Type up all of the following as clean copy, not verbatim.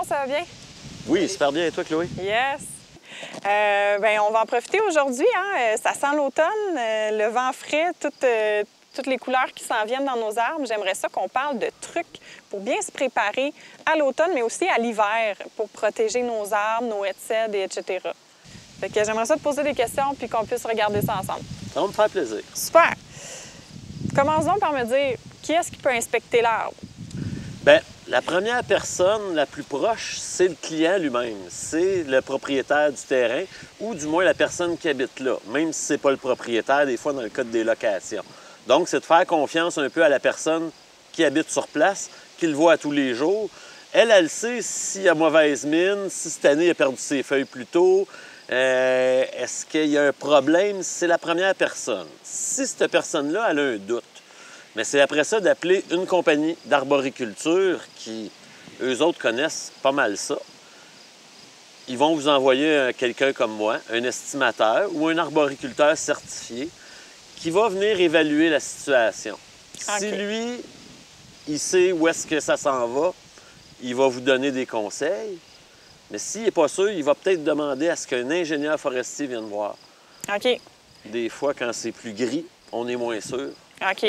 ça va bien? Oui, super bien. Et toi, Chloé? Yes! On va en profiter aujourd'hui. Hein? Ça sent l'automne, le vent frais, toutes les couleurs qui s'en viennent dans nos arbres. J'aimerais ça qu'on parle de trucs pour bien se préparer à l'automne, mais aussi à l'hiver, pour protéger nos arbres, nos headsets, etc. Fait que j'aimerais ça te poser des questions puis qu'on puisse regarder ça ensemble. Ça va me faire plaisir. Super! Commençons par me dire, qui est-ce qui peut inspecter l'arbre? Bien, la première personne la plus proche, c'est le client lui-même. C'est le propriétaire du terrain ou du moins la personne qui habite là, même si ce n'est pas le propriétaire, des fois dans le cas de des locations. Donc, c'est de faire confiance un peu à la personne qui habite sur place, qui le voit tous les jours. Elle sait s'il a mauvaise mine, si cette année il a perdu ses feuilles plus tôt. Est-ce qu'il y a un problème? C'est la première personne. Si cette personne-là, elle a un doute, mais c'est après ça d'appeler une compagnie d'arboriculture qui, eux autres, connaissent pas mal ça. Ils vont vous envoyer quelqu'un comme moi, un estimateur ou un arboriculteur certifié qui va venir évaluer la situation. Okay. Si lui, il sait où est-ce que ça s'en va, il va vous donner des conseils. Mais s'il n'est pas sûr, il va peut-être demander à ce qu'un ingénieur forestier vienne voir. OK. Des fois, quand c'est plus gris, on est moins sûr. OK.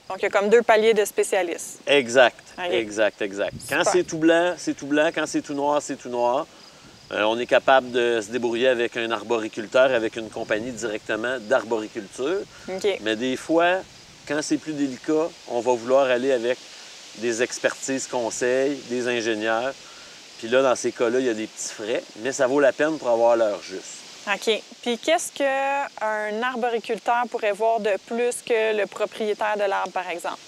Donc, il y a comme deux paliers de spécialistes. Exact, Okay. exact. Super. Quand c'est tout blanc, c'est tout blanc. Quand c'est tout noir, c'est tout noir. On est capable de se débrouiller avec un arboriculteur, avec une compagnie directement d'arboriculture. OK. Mais des fois, quand c'est plus délicat, on va vouloir aller avec des expertises conseils, des ingénieurs. Puis là, dans ces cas-là, il y a des petits frais, mais ça vaut la peine pour avoir l'heure juste. OK. Puis qu'est-ce qu'un arboriculteur pourrait voir de plus que le propriétaire de l'arbre, par exemple?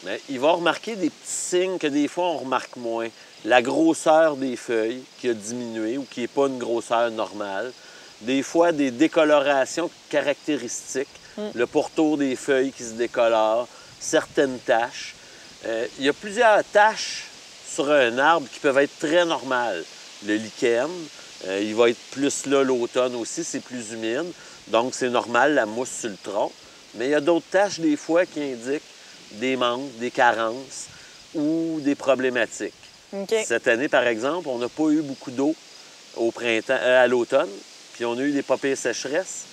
Bien, il va remarquer des petits signes que des fois, on remarque moins. La grosseur des feuilles qui a diminué ou qui n'est pas une grosseur normale. Des fois, des décolorations caractéristiques. Le pourtour des feuilles qui se décolore, certaines taches. Il y a plusieurs taches sur un arbre qui peuvent être très normales. Le lichen, il va être plus là l'automne aussi, c'est plus humide. Donc, c'est normal, la mousse sur le tronc. Mais il y a d'autres taches, des fois, qui indiquent des manques, des carences ou des problématiques. Okay. Cette année, par exemple, on n'a pas eu beaucoup d'eau au printemps, à l'automne, puis on a eu des pas pires sécheresses.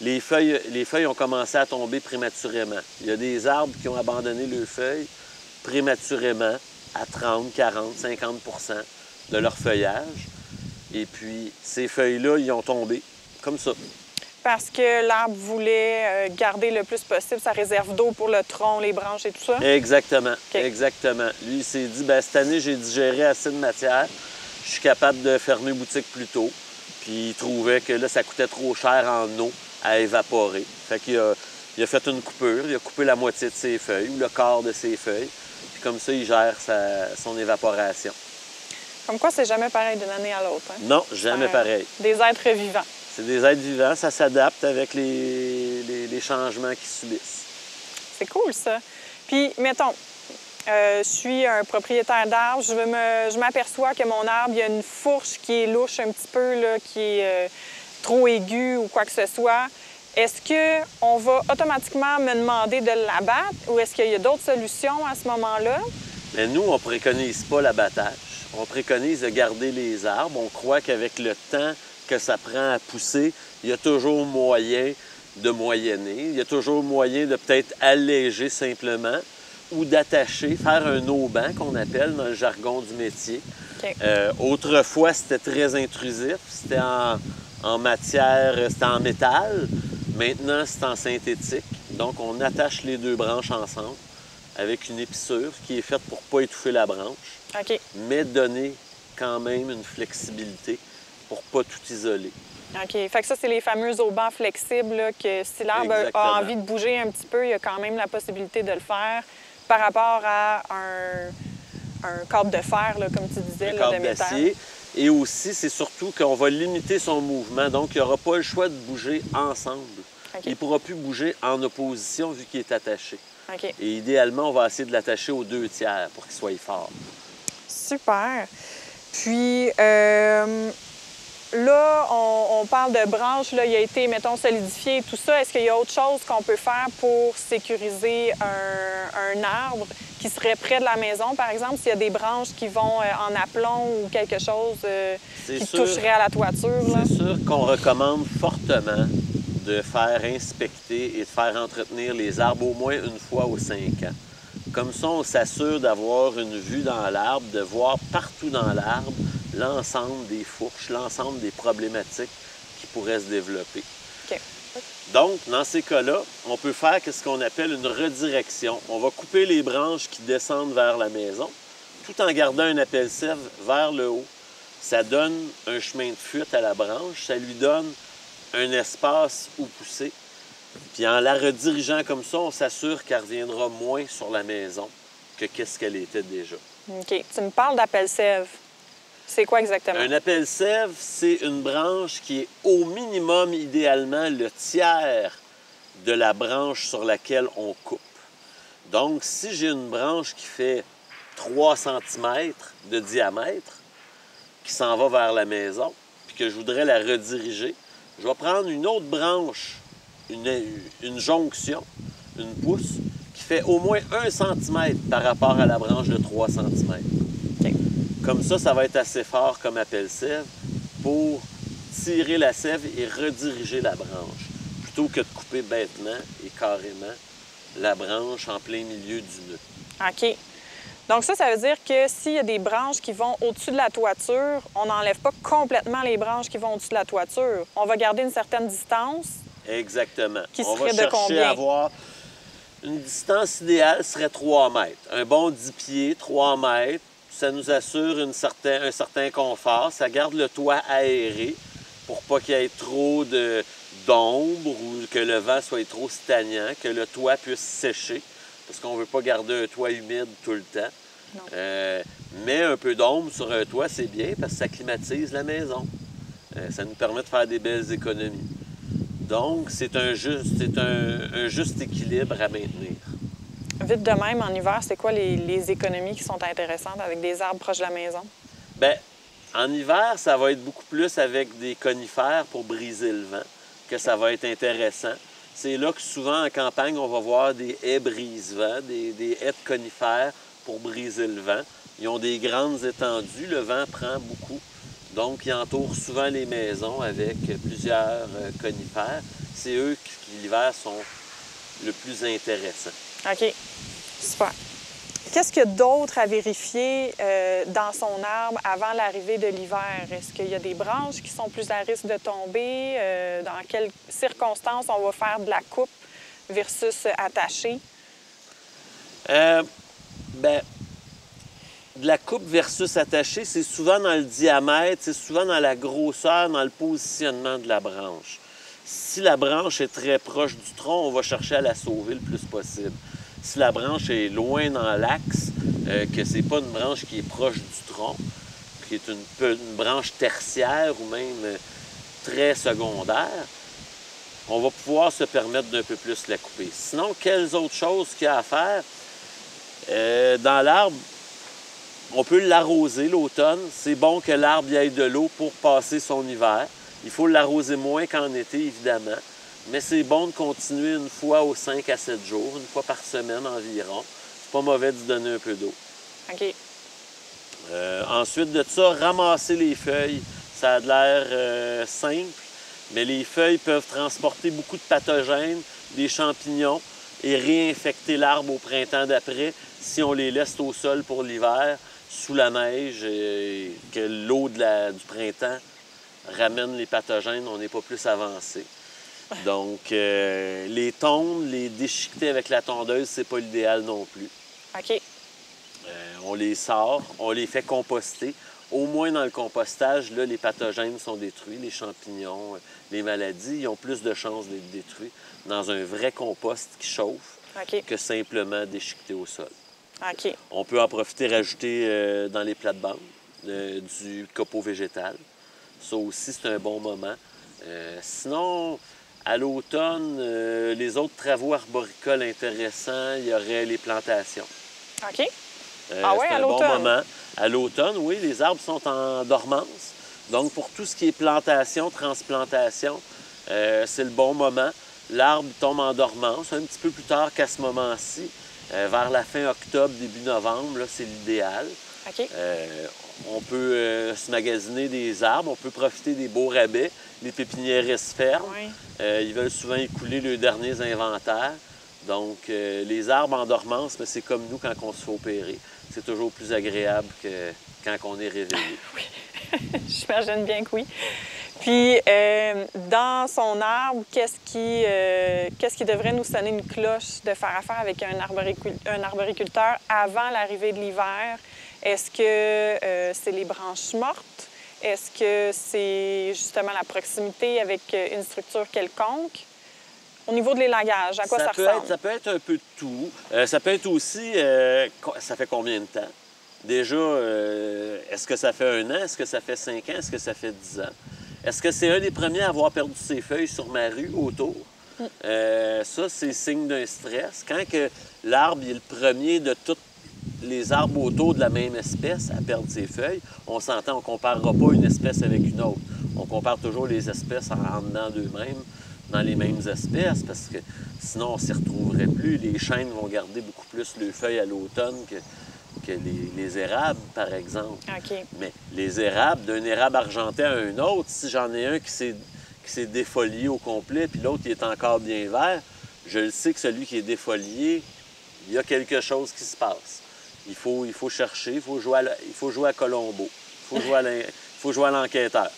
Les feuilles ont commencé à tomber prématurément. Il y a des arbres qui ont abandonné leurs feuilles prématurément à 30, 40, 50 % de leur feuillage. Et puis, ces feuilles-là, ils ont tombé comme ça. Parce que l'arbre voulait garder le plus possible sa réserve d'eau pour le tronc, les branches et tout ça? Exactement, Okay. exactement. Lui, il s'est dit, bien, cette année, j'ai digéré assez de matière. Je suis capable de fermer boutique plus tôt. Puis il trouvait que là, ça coûtait trop cher en eau à évaporer. Fait qu'il a fait une coupure. Il a coupé la moitié de ses feuilles ou le quart de ses feuilles. Puis comme ça, il gère son évaporation. Comme quoi, c'est jamais pareil d'une année à l'autre. Hein? Non, jamais pareil. Des êtres vivants. C'est des êtres vivants, ça s'adapte avec les changements qu'ils subissent. C'est cool, ça. Puis, mettons, je suis un propriétaire d'arbre, je m'aperçois que mon arbre, il y a une fourche qui est louche un petit peu, là, qui est trop aiguë ou quoi que ce soit. Est-ce qu'on va automatiquement me demander de l'abattre ou est-ce qu'il y a d'autres solutions à ce moment-là? Mais nous, on ne préconise pas l'abattage. On préconise de garder les arbres. On croit qu'avec le temps que ça prend à pousser, il y a toujours moyen de moyenner. Il y a toujours moyen de peut-être alléger simplement ou d'attacher, faire un auban qu'on appelle dans le jargon du métier. Okay. Autrefois, c'était très intrusif. C'était en matière, c'était en métal. Maintenant, c'est en synthétique. Donc, on attache les deux branches ensemble avec une épissure qui est faite pour ne pas étouffer la branche, OK. mais donner quand même une flexibilité pour ne pas tout isoler. OK. Fait que ça, c'est les fameux aubans flexibles, là, que si l'arbre a envie de bouger un petit peu, il y a quand même la possibilité de le faire par rapport à un câble de fer, là, comme tu disais, là, de métal. D'acier. Et aussi, c'est surtout qu'on va limiter son mouvement. Donc, il n'aura pas le choix de bouger ensemble. Okay. Il ne pourra plus bouger en opposition vu qu'il est attaché. OK. Et idéalement, on va essayer de l'attacher aux 2/3 pour qu'il soit fort. Super. Puis, là, on parle de branches, là, il a été, mettons, solidifié et tout ça. Est-ce qu'il y a autre chose qu'on peut faire pour sécuriser un arbre qui serait près de la maison, par exemple, s'il y a des branches qui vont en aplomb ou quelque chose qui toucherait à la toiture? C'est sûr qu'on recommande fortement de faire inspecter et de faire entretenir les arbres au moins une fois aux 5 ans. Comme ça, on s'assure d'avoir une vue dans l'arbre, de voir partout dans l'arbre l'ensemble des fourches, l'ensemble des problématiques qui pourraient se développer. OK. Donc, dans ces cas-là, on peut faire ce qu'on appelle une redirection. On va couper les branches qui descendent vers la maison, tout en gardant un appel-sève vers le haut. Ça donne un chemin de fuite à la branche, ça lui donne un espace où pousser. Puis en la redirigeant comme ça, on s'assure qu'elle reviendra moins sur la maison que qu'est-ce qu'elle était déjà. OK. Tu me parles d'appel-sève. C'est quoi exactement? Un appel-sève, c'est une branche qui est au minimum, idéalement, le tiers de la branche sur laquelle on coupe. Donc, si j'ai une branche qui fait 3 cm de diamètre, qui s'en va vers la maison, puis que je voudrais la rediriger, je vais prendre une autre branche, une jonction, une pousse, qui fait au moins 1 cm par rapport à la branche de 3 cm. OK. Comme ça va être assez fort comme appel-sève pour tirer la sève et rediriger la branche, plutôt que de couper bêtement et carrément la branche en plein milieu du nœud. OK. Donc ça veut dire que s'il y a des branches qui vont au-dessus de la toiture, on n'enlève pas complètement les branches qui vont au-dessus de la toiture. On va garder une certaine distance. Exactement. Qui on serait va de combien? chercher à avoir une distance idéale serait 3 mètres. Un bon 10 pieds, 3 mètres, ça nous assure un certain confort. Ça garde le toit aéré pour pas qu'il y ait trop d'ombre ou que le vent soit trop stagnant, que le toit puisse sécher, parce qu'on ne veut pas garder un toit humide tout le temps. Mais un peu d'ombre sur un toit, c'est bien parce que ça climatise la maison. Ça nous permet de faire des belles économies. Donc, c'est un juste équilibre à maintenir. Vite de même, en hiver, c'est quoi les économies qui sont intéressantes avec des arbres proches de la maison? Bien, en hiver, ça va être beaucoup plus avec des conifères pour briser le vent que ça va être intéressant. C'est là que souvent, en campagne, on va voir des haies brise-vent, des haies de conifères pour briser le vent. Ils ont des grandes étendues, le vent prend beaucoup. Donc, ils entourent souvent les maisons avec plusieurs conifères. C'est eux qui, l'hiver, sont le plus intéressants. OK. Super. Qu'est-ce qu'il y a d'autre à vérifier dans son arbre avant l'arrivée de l'hiver? Est-ce qu'il y a des branches qui sont plus à risque de tomber? Dans quelles circonstances on va faire de la coupe versus attacher? De la coupe versus attachée, c'est souvent dans le diamètre, c'est souvent dans la grosseur, dans le positionnement de la branche. Si la branche est très proche du tronc, on va chercher à la sauver le plus possible. Si la branche est loin dans l'axe, que c'est pas une branche qui est proche du tronc, qui est une branche tertiaire ou même très secondaire, on va pouvoir se permettre d'un peu plus la couper. Sinon, quelles autres choses qu'il y a à faire? Dans l'arbre, on peut l'arroser l'automne. C'est bon que l'arbre y ait de l'eau pour passer son hiver. Il faut l'arroser moins qu'en été, évidemment. Mais c'est bon de continuer une fois aux 5 à 7 jours, une fois par semaine environ. C'est pas mauvais d'y donner un peu d'eau. OK. Ensuite de ça, ramasser les feuilles. Ça a l'air simple, mais les feuilles peuvent transporter beaucoup de pathogènes, des champignons, et réinfecter l'arbre au printemps d'après si on les laisse au sol pour l'hiver, sous la neige, et que l'eau du printemps ramène les pathogènes, on n'est pas plus avancé. Donc, les tondre, les déchiqueter avec la tondeuse, c'est pas l'idéal non plus. OK. On les sort, on les fait composter. Au moins dans le compostage, là, les pathogènes sont détruits, les champignons, les maladies, ils ont plus de chances d'être détruits dans un vrai compost qui chauffe que simplement déchiqueté au sol. OK. On peut en profiter, rajouter dans les plates-bandes du copeau végétal. Ça aussi, c'est un bon moment. Sinon, à l'automne, les autres travaux arboricoles intéressants, il y aurait les plantations. OK. Ah oui, c'est à un bon l'automne? moment. À l'automne, oui, les arbres sont en dormance. Donc, pour tout ce qui est plantation, transplantation, c'est le bon moment. L'arbre tombe en dormance un petit peu plus tard qu'à ce moment-ci. Vers la fin octobre, début novembre, là, c'est l'idéal. OK. On peut se magasiner des arbres, on peut profiter des beaux rabais. Les pépiniéristes ferment. Oui. Ils veulent souvent écouler leurs derniers inventaires. Donc, les arbres en dormance, mais c'est comme nous quand on se fait opérer. C'est toujours plus agréable que quand on est réveillé. Oui, j'imagine bien que oui. Puis, dans son arbre, qu'est-ce qui devrait nous sonner une cloche de faire affaire avec un arboriculteur avant l'arrivée de l'hiver? Est-ce que c'est les branches mortes? Est-ce que c'est justement la proximité avec une structure quelconque? Au niveau de l'élagage, à quoi ça ressemble? Ça peut être un peu de tout. Ça peut être aussi, ça fait combien de temps? Déjà, est-ce que ça fait 1 an? Est-ce que ça fait 5 ans? Est-ce que ça fait 10 ans? Est-ce que c'est un des premiers à avoir perdu ses feuilles sur ma rue autour? Ça, c'est signe d'un stress. Quand que l'arbre est le premier de tous les arbres autour de la même espèce à perdre ses feuilles, on s'entend, on ne comparera pas une espèce avec une autre. On compare toujours les espèces en dedans d'eux-mêmes, dans les mêmes espèces, parce que sinon, on ne s'y retrouverait plus. Les chênes vont garder beaucoup plus leurs feuilles à l'automne que les érables, par exemple. OK. Mais les érables, d'un érable argenté à un autre, si j'en ai un qui s'est défolié au complet, puis l'autre qui est encore bien vert, je le sais que celui qui est défolié, il y a quelque chose qui se passe. Il faut chercher, il faut jouer à Colombo, il faut jouer à l'enquêteur.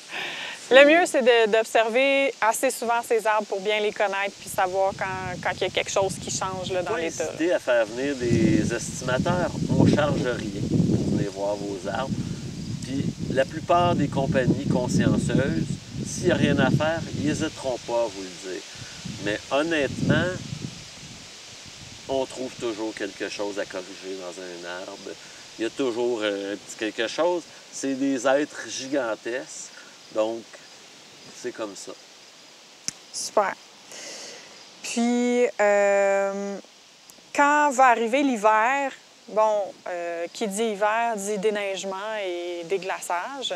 Le mieux, c'est d'observer assez souvent ces arbres pour bien les connaître puis savoir quand il y a quelque chose qui change là, dans l'état. Pas hésiter à faire venir des estimateurs. On ne charge rien pour venir voir vos arbres. Puis la plupart des compagnies consciencieuses, s'il n'y a rien à faire, ils n'hésiteront pas à vous le dire. Mais honnêtement, on trouve toujours quelque chose à corriger dans un arbre. Il y a toujours un petit quelque chose. C'est des êtres gigantesques. Donc, c'est comme ça. Super. Puis, quand va arriver l'hiver, bon, qui dit hiver dit déneigement et déglaçage.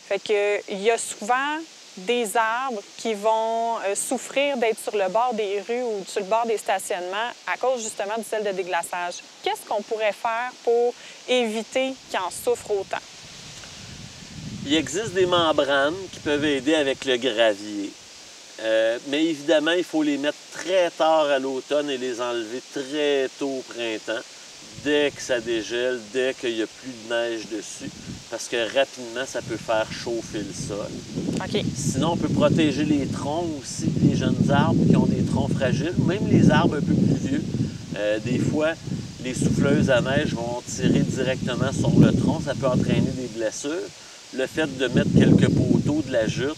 Fait que il y a souvent des arbres qui vont souffrir d'être sur le bord des rues ou sur le bord des stationnements à cause justement du sel de déglaçage. Qu'est-ce qu'on pourrait faire pour éviter qu'ils en souffrent autant? Il existe des membranes qui peuvent aider avec le gravier. Mais évidemment, il faut les mettre très tard à l'automne et les enlever très tôt au printemps, dès que ça dégèle, dès qu'il n'y a plus de neige dessus, parce que rapidement, ça peut faire chauffer le sol. OK. Sinon, on peut protéger les troncs aussi, les jeunes arbres qui ont des troncs fragiles, même les arbres un peu plus vieux. Des fois, les souffleuses à neige vont tirer directement sur le tronc, ça peut entraîner des blessures. Le fait de mettre quelques poteaux de la jute,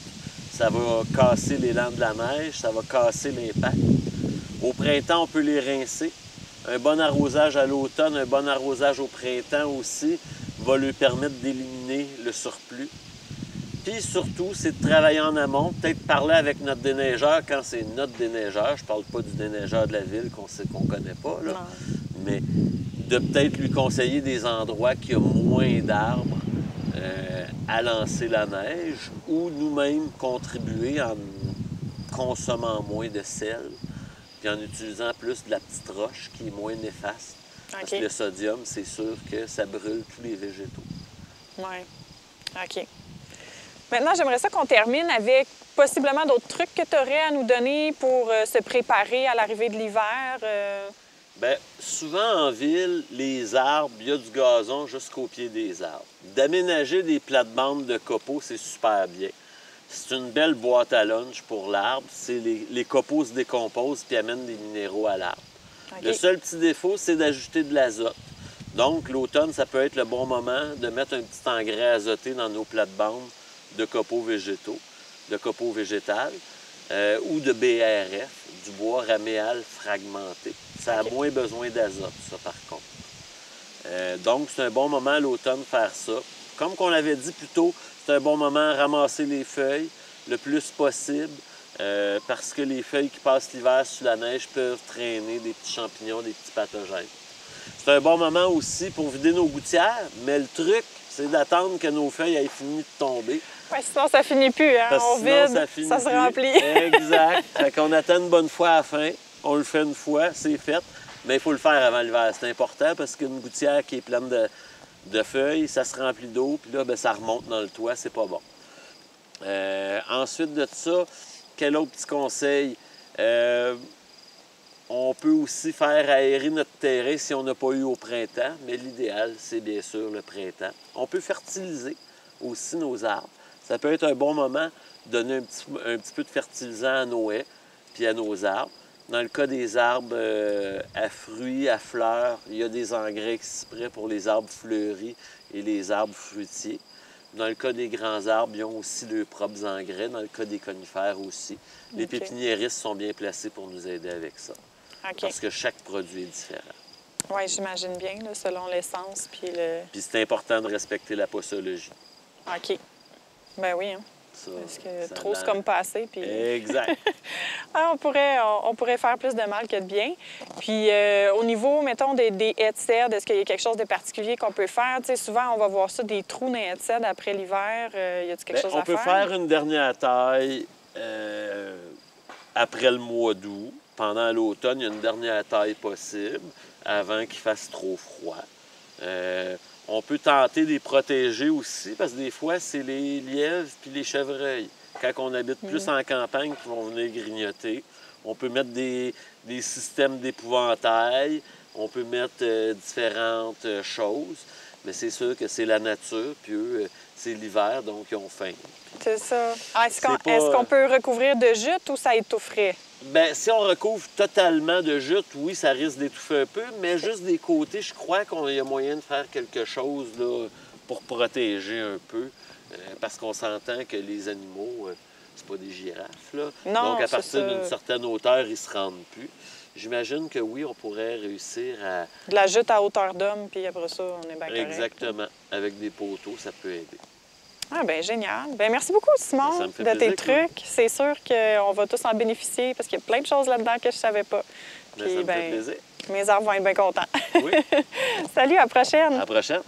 ça va casser l'élan de la neige, ça va casser l'impact. Au printemps, on peut les rincer. Un bon arrosage à l'automne, un bon arrosage au printemps aussi va lui permettre d'éliminer le surplus. Puis surtout, c'est de travailler en amont, peut-être parler avec notre déneigeur quand c'est notre déneigeur. Je ne parle pas du déneigeur de la ville qu'on ne connaît pas, là. Mais de peut-être lui conseiller des endroits qui ont moins d'arbres à lancer la neige ou nous-mêmes contribuer en consommant moins de sel puis en utilisant plus de la petite roche qui est moins néfaste. OK. Parce que le sodium, c'est sûr que ça brûle tous les végétaux. Oui. OK. Maintenant, j'aimerais ça qu'on termine avec possiblement d'autres trucs que tu aurais à nous donner pour se préparer à l'arrivée de l'hiver. Bien, souvent en ville, les arbres, il y a du gazon jusqu'au pied des arbres. D'aménager des plates-bandes de copeaux, c'est super bien. C'est une belle boîte à lunch pour l'arbre. Les copeaux se décomposent puis amènent des minéraux à l'arbre. OK. Le seul petit défaut, c'est d'ajouter de l'azote. Donc, l'automne, ça peut être le bon moment de mettre un petit engrais azoté dans nos plates-bandes de copeaux végétaux, de copeaux végétales, ou de BRF, du bois raméal fragmenté. Ça a moins besoin d'azote, ça, par contre. Donc, c'est un bon moment à l'automne de faire ça. Comme on l'avait dit plus tôt, c'est un bon moment à ramasser les feuilles le plus possible parce que les feuilles qui passent l'hiver sous la neige peuvent traîner des petits champignons, des petits pathogènes. C'est un bon moment aussi pour vider nos gouttières, mais le truc, c'est d'attendre que nos feuilles aient fini de tomber Ouais, sinon, ça finit plus. Hein? Parce que On sinon, vide, ça se plus. remplit. Exact. Fait qu'on attend une bonne fois à la fin. On le fait une fois, c'est fait. Mais il faut le faire avant l'hiver. C'est important parce qu'une gouttière qui est pleine de feuilles, ça se remplit d'eau, puis là, bien, ça remonte dans le toit. C'est pas bon. Ensuite de ça, quel autre petit conseil? On peut aussi faire aérer notre terrain si on n'a pas eu au printemps, mais l'idéal, c'est bien sûr le printemps. On peut fertiliser aussi nos arbres. Ça peut être un bon moment de donner un petit peu de fertilisant à nos haies puis à nos arbres. Dans le cas des arbres à fruits, à fleurs, il y a des engrais exprès pour les arbres fleuris et les arbres fruitiers. Dans le cas des grands arbres, ils ont aussi leurs propres engrais. Dans le cas des conifères aussi. Les pépiniéristes sont bien placés pour nous aider avec ça. OK. Parce que chaque produit est différent. Oui, j'imagine bien, là, selon l'essence puis le... Puis c'est important de respecter la posologie. OK. Ben oui, hein. Ça, Parce que ça trop, c'est donne- comme pas assez. Puis... Exact. Ah, on pourrait faire plus de mal que de bien. Puis au niveau, mettons, des haies de cèdre, est-ce qu'il y a quelque chose de particulier qu'on peut faire? Tu sais, souvent, on va voir ça, des trous dans les haies de cèdre après l'hiver. Y a-t-il quelque chose On à peut faire une dernière taille après le mois d'août. Pendant l'automne, il y a une dernière taille possible avant qu'il fasse trop froid. On peut tenter de les protéger aussi parce que des fois, c'est les lièvres puis les chevreuils. Quand on habite plus en campagne, qui vont venir grignoter. On peut mettre des systèmes d'épouvantail. On peut mettre différentes choses. Mais c'est sûr que c'est la nature, puis eux, c'est l'hiver, donc ils ont faim. C'est ça. Ah, est-ce C'est qu'on peut recouvrir de jute ou ça étoufferait? Bien, si on recouvre totalement de jute, oui, ça risque d'étouffer un peu, mais juste des côtés, je crois qu'il y a moyen de faire quelque chose là, pour protéger un peu, parce qu'on s'entend que les animaux, c'est pas des girafes, là. Non, donc, à c'est partir ça. d'une certaine hauteur, ils se rendent plus. J'imagine que oui, on pourrait réussir à... De la jute à hauteur d'homme, puis après ça, on est bien correct. Exactement. Avec des poteaux, ça peut aider. Ah, bien, génial. Bien, merci beaucoup, Simon, Ça me fait de tes plaisir, trucs. C'est sûr qu'on va tous en bénéficier parce qu'il y a plein de choses là-dedans que je savais pas. Mais Puis, ça me fait ben, plaisir. mes arbres vont être bien contents. Oui. Salut, à la prochaine. À la prochaine.